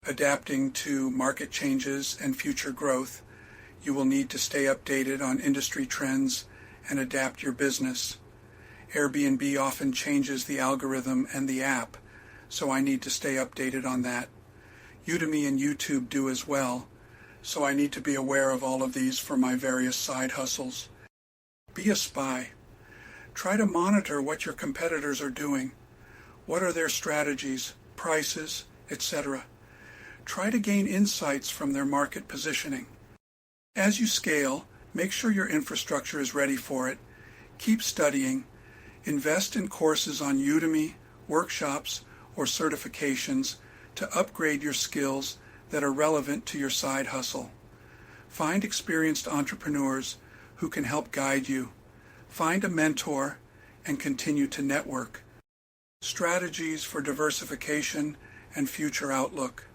Adapting to market changes and future growth, you will need to stay updated on industry trends and adapt your business. Airbnb often changes the algorithm and the app, so I need to stay updated on that. Udemy and YouTube do as well, so I need to be aware of all of these for my various side hustles. Be a spy. Try to monitor what your competitors are doing. What are their strategies, prices, etc.? Try to gain insights from their market positioning. As you scale, make sure your infrastructure is ready for it. Keep studying. Invest in courses on Udemy, workshops, or certifications to upgrade your skills that are relevant to your side hustle. Find experienced entrepreneurs who can help guide you. Find a mentor and continue to network. Strategies for diversification and future outlook.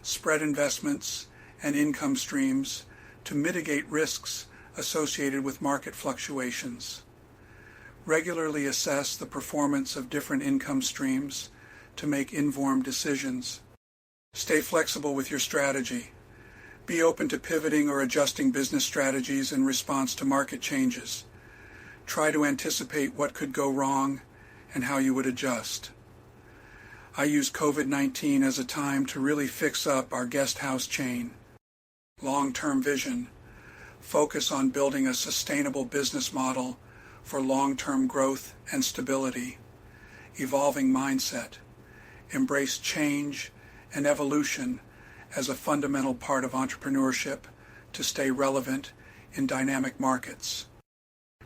Spread investments and income streams to mitigate risks associated with market fluctuations. Regularly assess the performance of different income streams to make informed decisions. Stay flexible with your strategy. Be open to pivoting or adjusting business strategies in response to market changes. Try to anticipate what could go wrong and how you would adjust. I use COVID-19 as a time to really fix up our guest house chain. Long-term vision. Focus on building a sustainable business model for long-term growth and stability. Evolving mindset. Embrace change and evolution as a fundamental part of entrepreneurship to stay relevant in dynamic markets.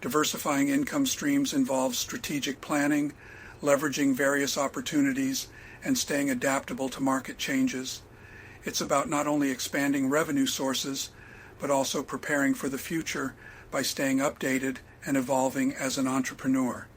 Diversifying income streams involves strategic planning, leveraging various opportunities, and staying adaptable to market changes. It's about not only expanding revenue sources, but also preparing for the future by staying updated and evolving as an entrepreneur.